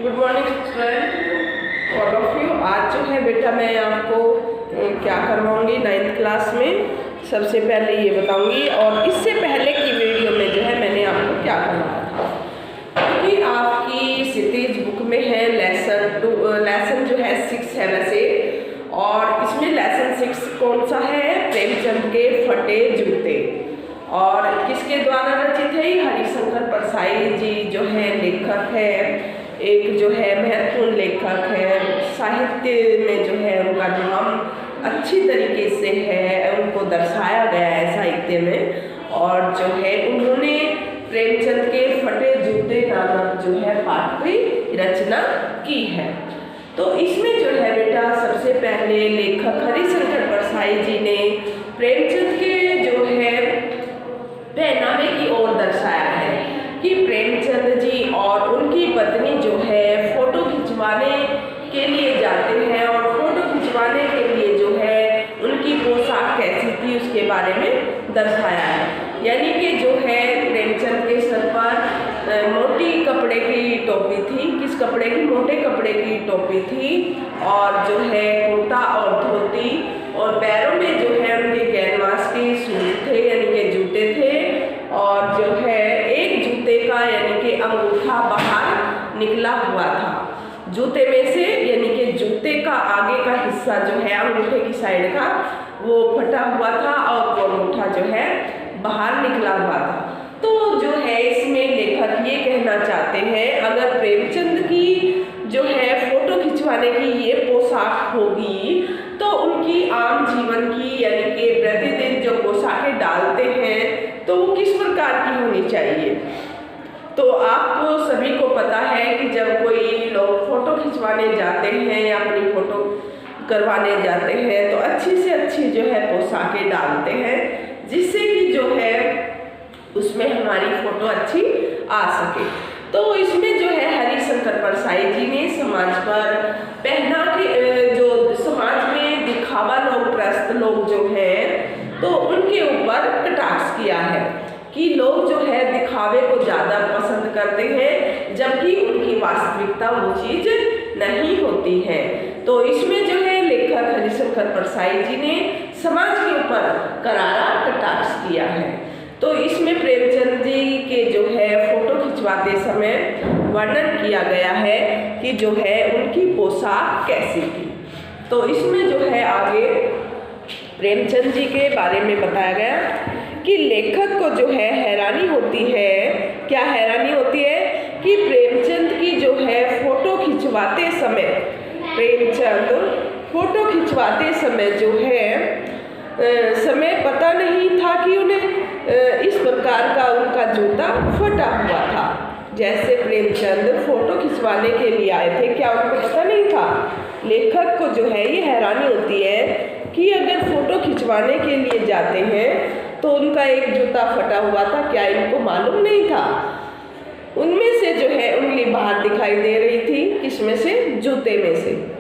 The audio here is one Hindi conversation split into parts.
Good morning student all of you. आज जो है बेटा मैं आपको क्या करवाऊंगी 9th क्लास में, सबसे पहले ये बताऊंगी। और इससे पहले की वीडियो में जो है मैंने आपको क्या करवाया था, क्योंकि आपकी क्षितिज बुक में है लेसन जो है 6 है वैसे, और इसमें लेसन 6 कौन सा है? प्रेमचंद के फटे जूते। और किसके द्वारा रचित है? हरिशंकर परसाई जी जो है लेखक है, एक जो है महत्वपूर्ण लेखक है, साहित्य में जो है उनका नाम अच्छी तरीके से है, उनको दर्शाया गया है साहित्य में। और जो है उन्होंने प्रेमचंद के फटे जूते नामक जो है पाठ की रचना की है। तो इसमें जो है बेटा सबसे पहले लेखक हरिशंकर परसाई जी ने प्रेमचंद के जो है पहनावे की ओर दर्शाया है कि प्रेमचंद जी और उनकी पत्नी जो है फोटो खिंचवाने के लिए जाते हैं, और फोटो खिंचवाने के लिए जो है उनकी पोशाक कैसी थी उसके बारे में दर्शाया है। यानी कि जो है प्रेमचंद के सर पर मोटी कपड़े की टोपी थी। किस कपड़े की? मोटे कपड़े की टोपी थी, और जो है कुर्ता और धोती, और पैरों में जो है उनके कैनवास के शूज थे यानी कि जूते थे, और जो है एक जूते का यानी कि अंगूठा बाहर निकला हुआ था जूते में से, यानी कि जूते का आगे का हिस्सा जो है अंगूठे की साइड का वो फटा हुआ था, और वो अंगूठा जो है बाहर निकला हुआ था। तो जो है इसमें लेखक ये कहना चाहते हैं, अगर प्रेमचंद की जो है फोटो खिंचवाने की ये पोशाक होगी तो उनकी आम जीवन की यानी कि प्रतिदिन जो पोशाकें डालते हैं तो वो किस प्रकार की होनी चाहिए। तो आपको सभी को पता है कि जब कोई लोग फोटो खिंचवाने जाते हैं या अपनी फोटो करवाने जाते हैं तो अच्छी से अच्छी जो है पोशाकें डालते हैं, जिससे कि जो है उसमें हमारी फोटो अच्छी आ सके। तो इसमें जो है हरिशंकर परसाई जी ने समाज पर पहना के जो समाज में दिखावा लोग, त्रस्त लोग जो हैं तो उनके ऊपर कटाक्ष किया है कि लोग जो है दिखावे को ज़्यादा पसंद करते हैं, जबकि उनकी वास्तविकता वो चीज़ नहीं होती है। तो इसमें जो है लेखक हरिशंकर परसाई जी ने समाज के ऊपर करारा कटाक्ष किया है। तो इसमें प्रेमचंद जी के जो है फोटो खिंचवाते समय वर्णन किया गया है कि जो है उनकी पोशाक कैसी थी। तो इसमें जो है आगे प्रेमचंद जी के बारे में बताया गया कि लेखक को जो है हैरानी होती है। क्या हैरानी होती है? कि प्रेमचंद की जो है फोटो खिंचवाते समय, प्रेमचंद फोटो खिंचवाते समय जो है समय पता नहीं था कि उन्हें इस प्रकार का उनका जूता फटा हुआ था। जैसे प्रेमचंद फोटो खिंचवाने के लिए आए थे, क्या उनको पता नहीं था? लेखक को जो है ये हैरानी होती है कि अगर फोटो खिंचवाने के लिए जाते हैं तो उनका एक जूता फटा हुआ था, क्या इनको मालूम नहीं था? उनमें से जो है उंगली बाहर दिखाई दे रही थी, किसमें से? जूते में से।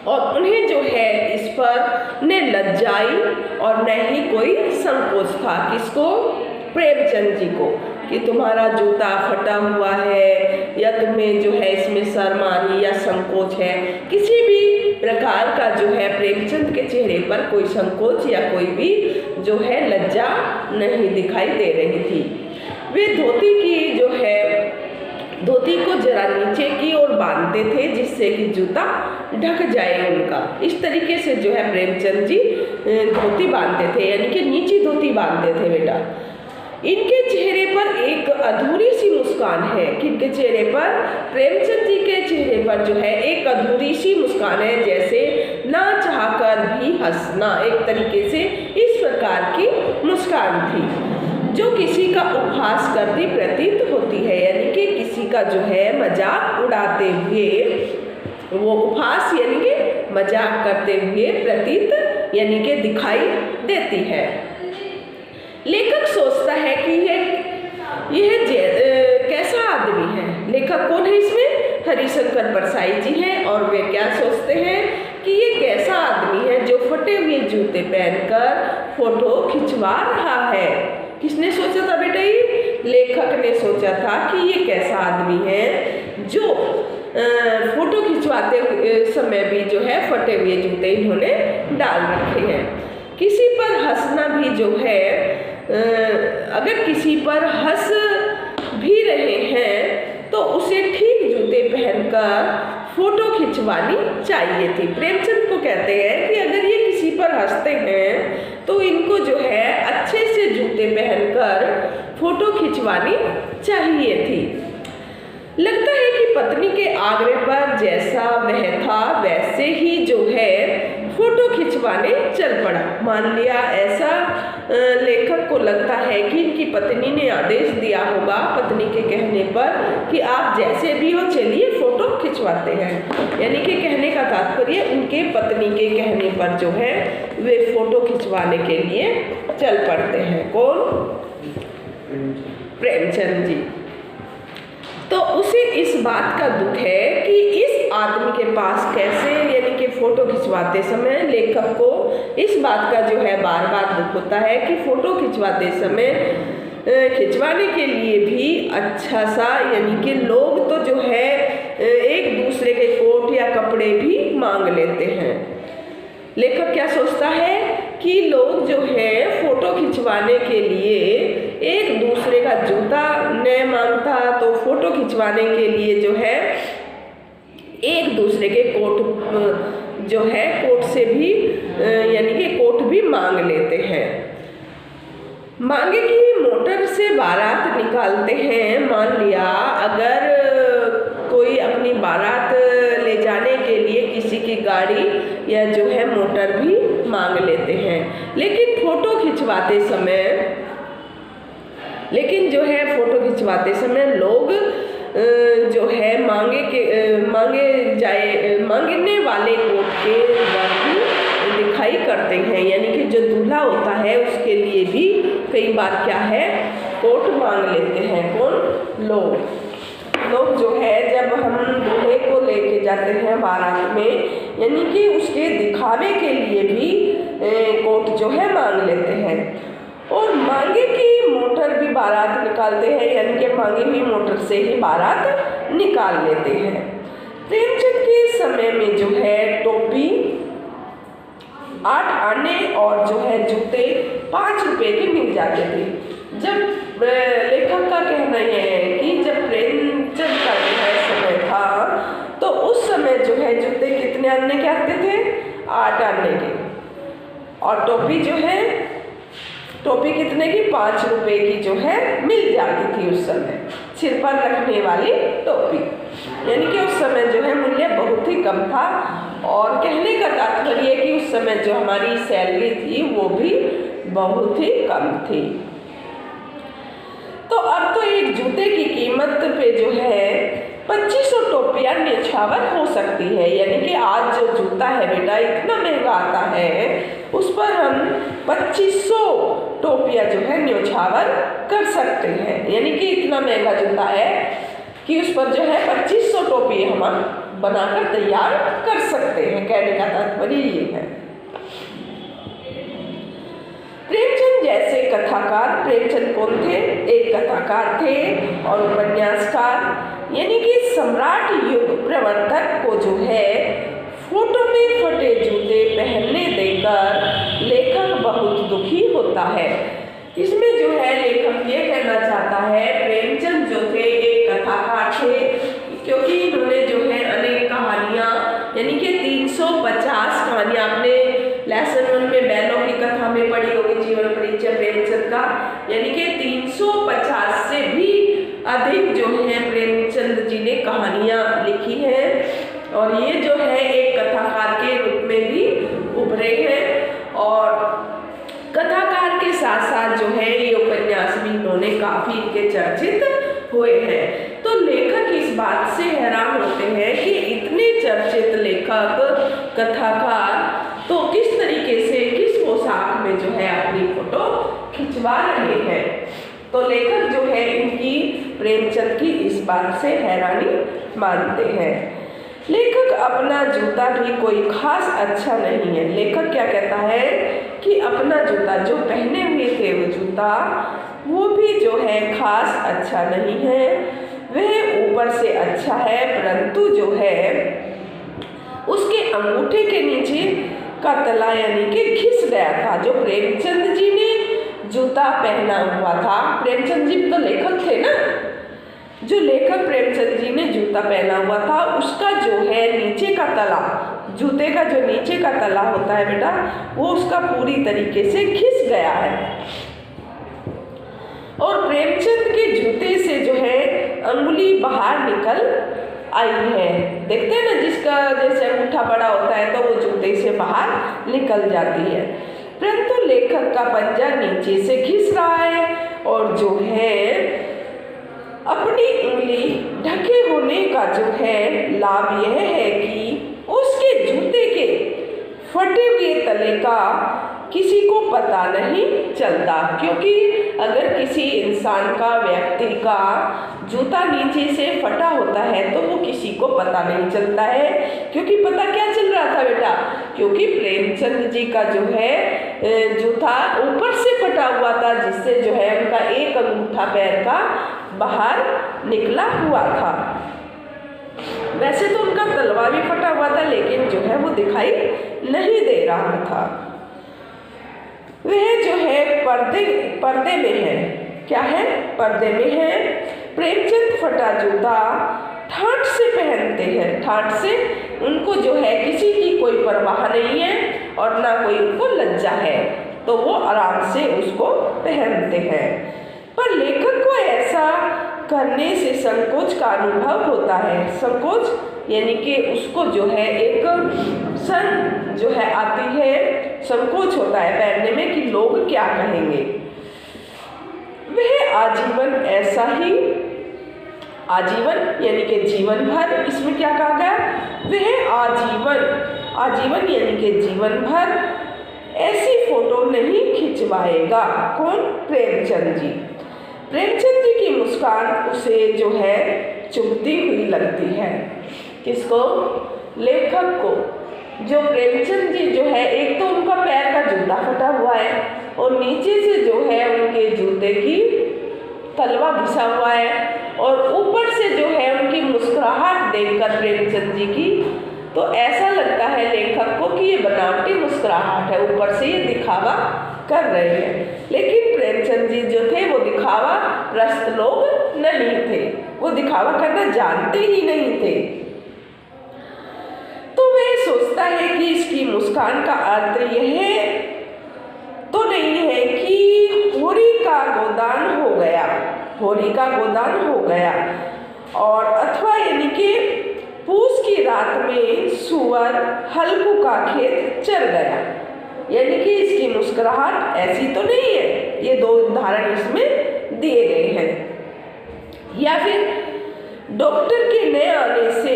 और उन्हें जो है इस पर न लज्जाई और न ही कोई संकोच था। किसको? प्रेमचंद जी को, कि तुम्हारा जूता फटा हुआ है या तुम्हें जो है इसमें शर्मानी या संकोच है। किसी भी प्रकार का जो है प्रेमचंद के चेहरे पर कोई संकोच या कोई भी जो है लज्जा नहीं दिखाई दे रही थी। वे धोती की जो है धोती को जरा नीचे की ओर बांधते थे जिससे कि जूता ढक जाए उनका। इस तरीके से जो है प्रेमचंद जी धोती बांधते थे, यानी कि नीची धोती बांधते थे बेटा। इनके चेहरे पर एक अधूरी सी मुस्कान है। किनके चेहरे पर? प्रेमचंद जी के चेहरे पर जो है एक अधूरी सी मुस्कान है, जैसे ना चाहकर भी हंसना, एक तरीके से इस प्रकार की मुस्कान थी जो किसी का उपहास करती प्रतीत होती है, यानी कि किसी का जो है मजाक उड़ाते हुए, वो उपहास यानी कि मजाक करते हुए प्रतीत यानी कि दिखाई देती है। लेखक सोचता है कि यह कैसा आदमी है। लेखक कौन है इसमें? हरिशंकर परसाई जी हैं, और वे क्या सोचते हैं कि ये कैसा आदमी है जो फटे हुए जूते पहनकर फोटो खिंचवा रहा है। किसने सोचा था बेटा? ये लेखक ने सोचा था कि ये कैसा आदमी है जो फोटो खिंचवाते समय भी जो है फटे हुए जूते इन्होंने डाल रखे हैं। किसी पर हंसना भी जो है, अगर किसी पर हंस भी रहे हैं तो उसे ठीक जूते पहनकर फोटो खिंचवानी चाहिए थी। प्रेमचंद को कहते हैं कि अगर ये किसी पर हंसते हैं तो इनको जो है अच्छे से जूते पहनकर फोटो खिंचवानी चाहिए थी। लगता है कि पत्नी के आग्रह पर जैसा वह था वैसे ही जो है फोटो खिंचवाने चल पड़ा। मान लिया ऐसा लेखक को लगता है कि इनकी पत्नी ने आदेश दिया होगा पत्नी के कहने पर कि आप जैसे भी हो चलिए फोटो खिंचवाते हैं। यानी कि कहने का तात्पर्य उनके पत्नी के कहने पर जो है वे फोटो खिंचवाने के लिए चल पड़ते हैं। कौन? प्रेमचंद जी। तो उसे इस बात का दुख है कि इस आदमी के पास कैसे, यानी कि फोटो खिंचवाते समय लेखक को इस बात का जो है बार बार दुख होता है कि फोटो खिंचवाते समय खिंचवाने के लिए भी अच्छा सा, यानी कि लोग तो जो है एक दूसरे के कोट या कपड़े भी मांग लेते हैं। लेखक क्या सोचता है कि लोग जो है फोटो खिंचवाने के लिए एक दूसरे का जूता न मांगता तो फोटो खिंचवाने के लिए जो है एक दूसरे के कोट जो है कोट से भी, यानी कि कोट भी मांग लेते हैं। मांगे कि मोटर से बारात निकालते हैं। मान लिया अगर कोई अपनी बारात ले जाने के लिए किसी की गाड़ी या जो है मोटर भी मांग लेते हैं, लेकिन फोटो खिंचवाते समय लोग जो है मांगने वाले कोट के वर्ग दिखाई करते हैं। यानी कि जो दूल्हा होता है उसके लिए भी कई बार क्या है कोट मांग लेते हैं। कौन? लोग जो है जब हम दूल्हे को लेके जाते हैं बारात में, यानी कि उसके दिखावे के लिए भी कोट जो है मांग लेते हैं। और मांगे की मोटर भी बारात निकालते हैं, यानी कि मांगी हुई मोटर से ही बारात निकाल लेते हैं। प्रेमचंद के समय में जो है टोपी 8 आने और जो है जूते 5 रुपए के मिल जाते थे। जब लेखक का कहना यह है कि जब प्रेमचंद का जो है समय था तो उस समय जो है जूते कितने आने के आते थे? 8 आने के। और टोपी कितने की? 5 रुपए की जो है मिल जाती थी उस समय, सिर पर रखने वाली टोपी। यानी कि उस समय जो है मूल्य बहुत ही कम था। और कहने का तात्पर्य कि उस समय जो हमारी सैलरी थी वो भी बहुत ही कम थी। तो अब तो एक जूते की कीमत पे जो है 2500 टोपियाँ न्यौछावर हो सकती है। यानी कि आज जो जूता है बेटा इतना महंगा आता है, उस पर हम 2500 टोपियाँ जो है न्यौछावर कर सकते हैं। यानी कि इतना महंगा जूता है कि उस पर जो है 2500 टोपी हम बनाकर तैयार कर सकते हैं। कहने का तात्पर्य ये है। प्रेमचंद जैसे कथाकार, प्रेमचंद कौन थे? एक कथाकार थे और उपन्यासकार, यानी कि सम्राट युग प्रवर्तक को जो है फोटो में फटे जूते पहनने देकर लेखक बहुत दुखी होता है। इसमें जो है लेखक ये कहना चाहता है प्रेमचंद जो थे एक कथाकार थे, क्योंकि इन्होंने जो है अनेक कहानियाँ, यानी कि 350 कहानियाँ आपने लेसन 1 में बैलों की कथा में पढ़ी होगी, जीवन परिचय प्रेमचंद का। यानी कि 350 से भी अधिक जो है प्रेमचंद जी ने कहानियाँ लिखी हैं और ये जो है एक कथाकार के रूप में भी उभरे हैं। और कथाकार के साथ साथ जो है ये उपन्यास भी इन्होंने काफ़ी इनके चर्चित हुए हैं। तो लेखक इस बात से हैरान होते हैं कि इतने चर्चित लेखक कथाकार तो किस तरीके से किस पोशाक में जो है अपनी फोटो खिंचवा रहे हैं। तो लेखक जो है इनकी प्रेमचंद की इस बात से हैरानी मानते हैं। लेखक अपना जूता भी कोई खास अच्छा नहीं है। लेखक क्या कहता है कि अपना जूता जो पहने हुए थे वो जूता वो भी जो है खास अच्छा नहीं है। वह ऊपर से अच्छा है परंतु जो है उसके अंगूठे के नीचे का तला यानी कि घिस गया था। जो प्रेमचंद जी ने जूता पहना हुआ था, प्रेमचंद जी तो लेखक थे ना, जो लेखक प्रेमचंद जी ने जूता पहना हुआ था उसका जो है नीचे का तला, जूते का जो नीचे का तला होता है बेटा, वो उसका पूरी तरीके से घिस गया है। और प्रेमचंद के जूते से जो है अंगुली बाहर निकल आई है। देखते हैं ना, जिसका जैसे अंगूठा बड़ा होता है तो वो जूते से बाहर निकल जाती है, परंतु लेखक का पंजा नीचे से घिस रहा है। और जो है अपनी उंगली ढके होने का जो है लाभ यह है कि उसके जूते के फटे हुए तले का किसी को पता नहीं चलता। क्योंकि अगर किसी इंसान का, व्यक्ति का जूता नीचे से फटा होता है तो वो किसी को पता नहीं चलता है। क्योंकि पता क्या चल रहा था बेटा, क्योंकि प्रेमचंद जी का जो है जूता ऊपर से फटा हुआ था, जिससे जो है उनका एक अंगूठा पैर का बाहर निकला हुआ था। वैसे तो उनका तलवा भी फटा हुआ था, लेकिन जो है वो दिखाई नहीं दे रहा था। वह जो है पर्दे में है। क्या है? पर्दे में है। प्रेमचंद फटा जूता ठाठ से पहनते हैं। ठाठ से उनको जो है किसी की कोई परवाह नहीं है और ना कोई उनको लज्जा है, तो वो आराम से उसको पहनते हैं। पर लेखक को ऐसा करने से संकोच का अनुभव होता है। संकोच यानी कि उसको जो है एक सन जो है आती है, संकोच होता है पहनने में कि लोग क्या कहेंगे। वह आजीवन ऐसा ही, आजीवन यानी कि जीवन भर, इसमें क्या कहा गया? वह आजीवन यानी कि जीवन भर ऐसी फोटो नहीं खिंचवाएगा। कौन? प्रेमचंद जी। प्रेमचंद जी की मुस्कान उसे जो है चुभती हुई लगती है। किसको? लेखक को। जो प्रेमचंद जी जो है, एक तो उनका पैर का जूता फटा हुआ है और नीचे से जो है उनके जूते की तलवा घिसा हुआ है, और ऊपर से जो है उनकी मुस्कुराहट देखकर प्रेमचंद जी की, तो ऐसा लगता है लेखक को कि ये बनावटी मुस्कुराहट है, ऊपर से ये दिखावा कर रहे हैं। लेकिन प्रेमचंद जी जो थे वो दिखावा प्रस्त लोग नहीं थे, वो दिखावा करना जानते ही नहीं थे। तो वह सोचता है कि इसकी मुस्कान का अर्थ यह तो नहीं है कि होरी का गोदान हो गया, होरी का गोदान हो गया, और अथवा यानी कि पूस की रात में सुअर हल्कू का खेत चल गया, यानी कि इसकी मुस्कुराहट ऐसी तो नहीं है। ये दो उदाहरण इसमें दिए गए हैं। या फिर डॉक्टर के नए आने से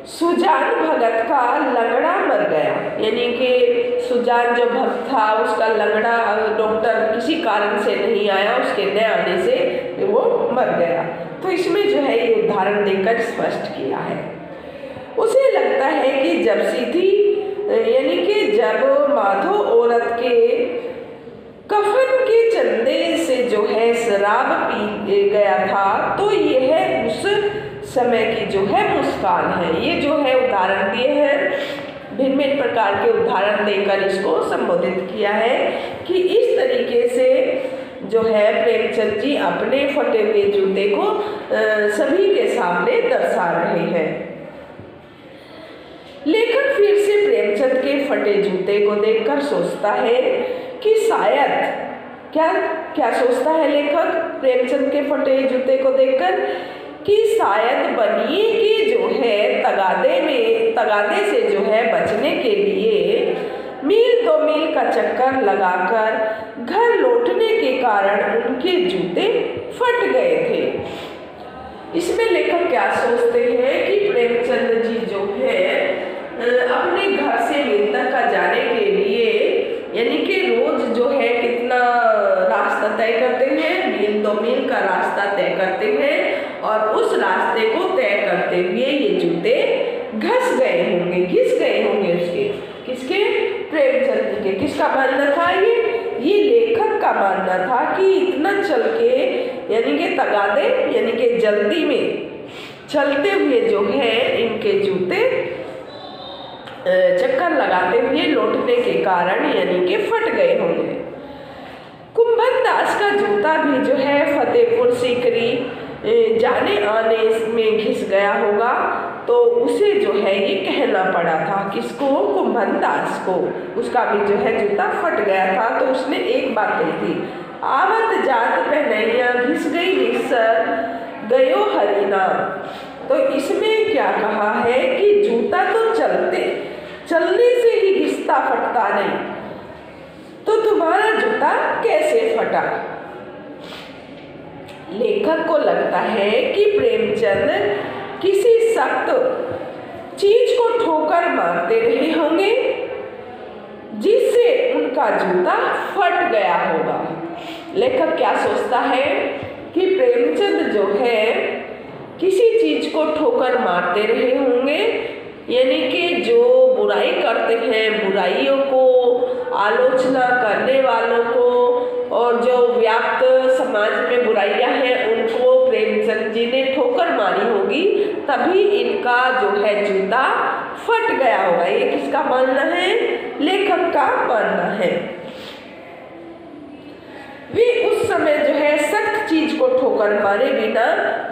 सुजान भगत का लंगड़ा मर गया, यानी कि सुजान जो भक्त था उसका लंगड़ा डॉक्टर किसी कारण से नहीं आया, उसके नए आने से वो मर गया। तो इसमें जो है ये उदाहरण देकर स्पष्ट किया है। उसे लगता है कि जब सीधी यानी कि जब माधो औरत के कफन के चंदे से जो है शराब पी गया था, तो यह उस समय की जो है मुस्कान है। ये जो है उदाहरण दिए हैं, भिन्न भिन्न प्रकार के उदाहरण देकर इसको संबोधित किया है कि इस तरीके से जो है प्रेमचंद जी अपने फटे हुए जूते को सभी के सामने दर्शा रहे हैं। लेखक फिर से प्रेमचंद के फटे जूते को देखकर सोचता है कि शायद, क्या सोचता है लेखक प्रेमचंद के फटे जूते को देखकर? कि शायद बनिए के जो है तगादे से जो है बचने के लिए मील 2 मील का चक्कर लगाकर घर लौटने के कारण उनके जूते फट गए थे। इसमें लेखक क्या सोचते हैं कि प्रेमचंद जी जो है अपने घर से मील तक का जाने के लिए, यानी कि रोज जो है कितना रास्ता तय करते हैं, मील 2 मील का रास्ता तय करते हैं, और उस रास्ते को तय करते हुए ये जूते घिस गए होंगे उसके, किसके? प्रेमचंद जी के। किसका मानना था ये लेखक का मानना था कि इतना चल के यानी कि तगादे यानी कि जल्दी में चलते हुए जो है इनके जूते चक्कर लगाते हुए लौटने के कारण यानी कि फट गए होंगे। कुंभन दास का जूता भी जो है फतेहपुर सीकरी जाने आने में घिस गया होगा, तो उसे जो है ये कहना पड़ा था। किसको? कुंभन दास को। उसका भी जो है जूता फट गया था, तो उसने एक बात कही थी, आवत जात पहनैया घिस गई निसर गयो हरिना। तो इसमें क्या कहा है कि जूता तो चलने से ही घिसता फटता नहीं, तो तुम्हारा जूता कैसे फटा? लेखक को लगता है कि प्रेमचंद किसी सख्त चीज को ठोकर मारते रहे होंगे जिससे उनका जूता फट गया होगा। लेखक क्या सोचता है कि प्रेमचंद जो है किसी चीज को ठोकर मारते रहे होंगे, यानी कि जो बुराई करते हैं, बुराइयों को आलोचना करने वालों को और जो व्याप्त समाज में बुराइयां हैं उनको प्रेमचंद जी ने ठोकर मारी होगी, तभी इनका जो है जूता फट गया होगा। ये किसका मानना है? लेखक का मानना है। वे उस समय जो है सख्त चीज को ठोकर मारे बिना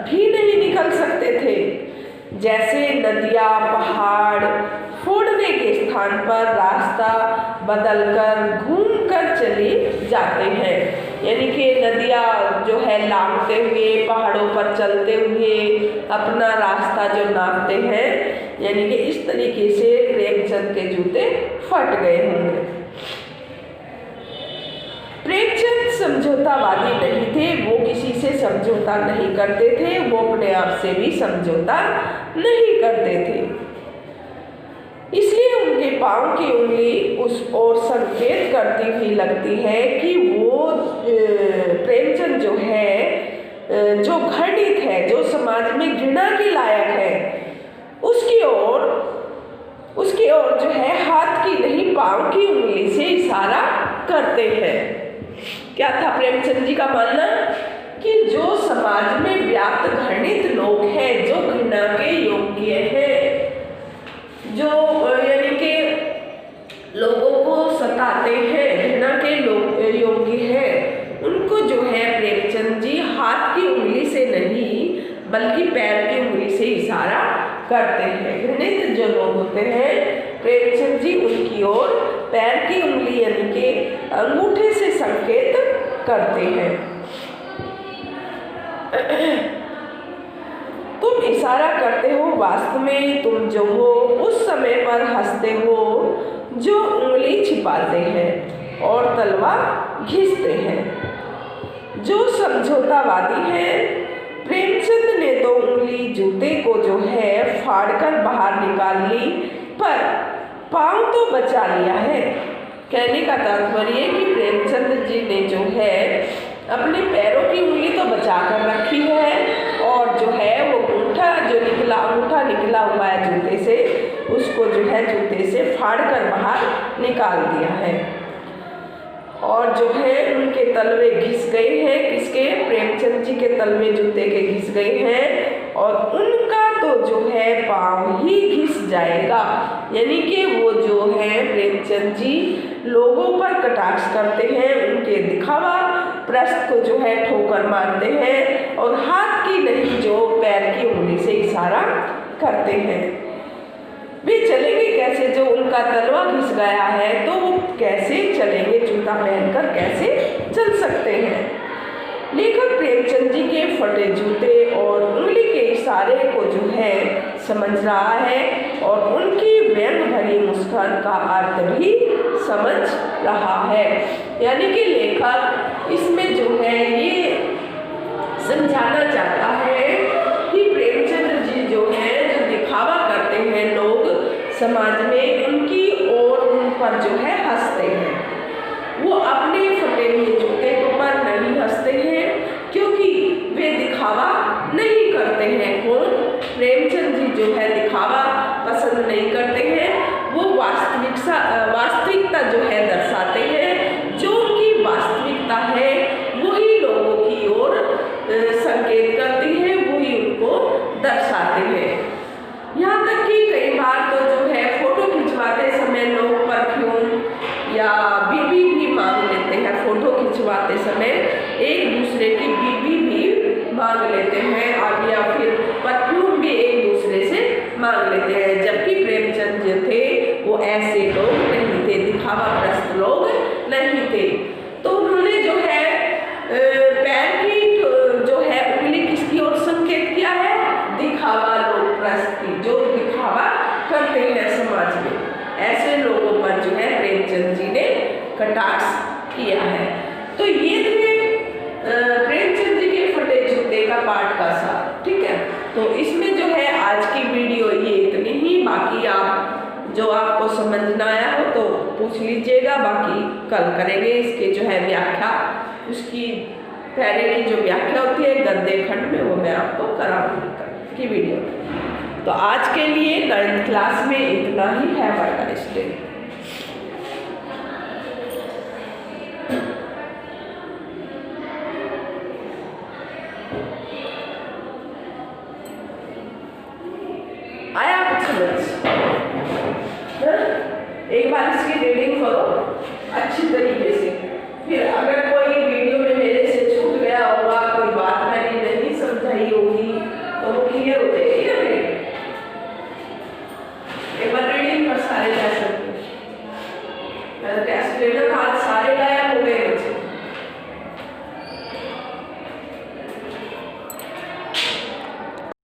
भी नहीं निकल सकते थे। जैसे नदियाँ पहाड़ फोड़ने के स्थान पर रास्ता बदलकर घूमकर चले जाते हैं, यानी कि नदियाँ जो है लांघते हुए पहाड़ों पर चलते हुए अपना रास्ता जो नापते हैं, यानी कि इस तरीके से प्रेमचंद के जूते फट गए होंगे। प्रेमचंद समझौतावादी नहीं थे, वो किसी से समझौता नहीं करते थे, वो अपने आप से भी समझौता नहीं करते थे। इसलिए उनके पांव की उंगली उस ओर संकेत करती हुई लगती है कि वो प्रेमचंद जो है जो घृणित है, जो समाज में घृणा के लायक है, उसकी ओर जो है हाथ की नहीं पांव की उंगली से इशारा करते हैं। क्या था प्रेमचंद जी का मानना? कि जो समाज में व्याप्त घृणित लोग हैं, जो घृणा के योग्य हैं, जो यानी कि लोगों को सताते हैं, घृणा के लोग योग्य हैं, उनको जो है प्रेमचंद जी हाथ की उंगली से नहीं बल्कि पैर की उंगली से इशारा करते हैं। घृणित जो लोग होते हैं प्रेमचंद जी उनकी ओर पैर की उंगली यानी कि अंगूठे से संकेत करते हैं। तुम इशारा करते हो, वास्तव में तुम जो हो उस समय पर हंसते हो जो उंगली छिपाते हैं और तलवार घिसते हैं। जो समझौतावादी हैं, प्रेमचंद ने तो उंगली जूते को जो है फाड़कर बाहर निकाल ली, पर पांव तो बचा लिया है। कहने का तात्पर्य कि प्रेमचंद जी ने जो है अपने पैरों की उंगली तो बचा कर रखी है और जो है वो अंगूठा निकला हुआ है जूते से, उसको जो है जूते से फाड़ कर बाहर निकाल दिया है। और जो है उनके तलवे घिस गए हैं। किसके? प्रेमचंद जी के तलवे जूते के घिस गए हैं और उनका तो जो है पाँव ही घिस जाएगा, यानी कि वो जो है प्रेमचंद जी लोगों पर कटाक्ष करते हैं, उनके दिखावा प्रश्न को जो है ठोकर मारते हैं और हाथ की नहीं जो पैर की उंगली से इशारा करते हैं। वे चलेंगे कैसे? जो उनका तलवा घिस गया है तो वो कैसे चलेंगे? जूता पहनकर कैसे चल सकते हैं? लेखक प्रेमचंद जी के फटे जूते और उंगली के इशारे को जो है समझ रहा है और उनकी व्यंग भरी मुस्कान का अर्थ भी समझ रहा है। यानी कि लेखक इसमें जो है ये समझाना चाहता है कि प्रेमचंद जी जो है जो दिखावा करते हैं लोग समाज में, उनकी और उन पर जो है हंसते हैं। वो अपने फटे हुए जूते पर नहीं हंसते हैं क्योंकि वे दिखावा नहीं करते हैं। कौन? प्रेमचंद जी जो है दिखावा पसंद पसंद नहीं करते हैं, वो वास्तविकता जो है दर्शाते हैं। जो उनकी वास्तविकता है वही लोगों की ओर संकेत करती है, वही उनको दर्शाते हैं। यहाँ तक कि कई बार तो जो है फोटो खिंचवाते समय लोग परफ्यूम या बीबी भी मांग लेते हैं। फोटो खिंचवाते समय एक दूसरे की बीबी भी मांग लेते हैं और या फिर परफ्यूम भी एक दूसरे से मांग लेते हैं। जबकि प्रेमचंद जो थे वो ऐसे लोग नहीं थे, दिखावा प्रस्त लोग नहीं थे। तो उन्होंने जो है पैर की जो है उंगली किसकी ओर संकेत किया है? दिखावा लोग प्रस्त की, जो दिखावा करते हैं समाज में, ऐसे लोगों पर जो है प्रेमचंद जी ने कटाक्ष किया है। तो ये थे प्रेमचंद जी के फटे जूते का पाठ का सार। ठीक है, तो इसमें जो है आज की वीडियो ये इतनी ही। बाकी आप जो आपको समझ ना आया हो तो पूछ लीजिएगा, बाकी कल करेंगे इसके जो है व्याख्या। उसकी पहले की जो व्याख्या होती है गद्य खंड में, वो मैं आपको कराऊंगी कल की वीडियो। तो आज के लिए गणित क्लास में इतना ही है। Have a nice day. आया कुछ समझ? एक बार इसकी रीडिंग करो अच्छी तरीके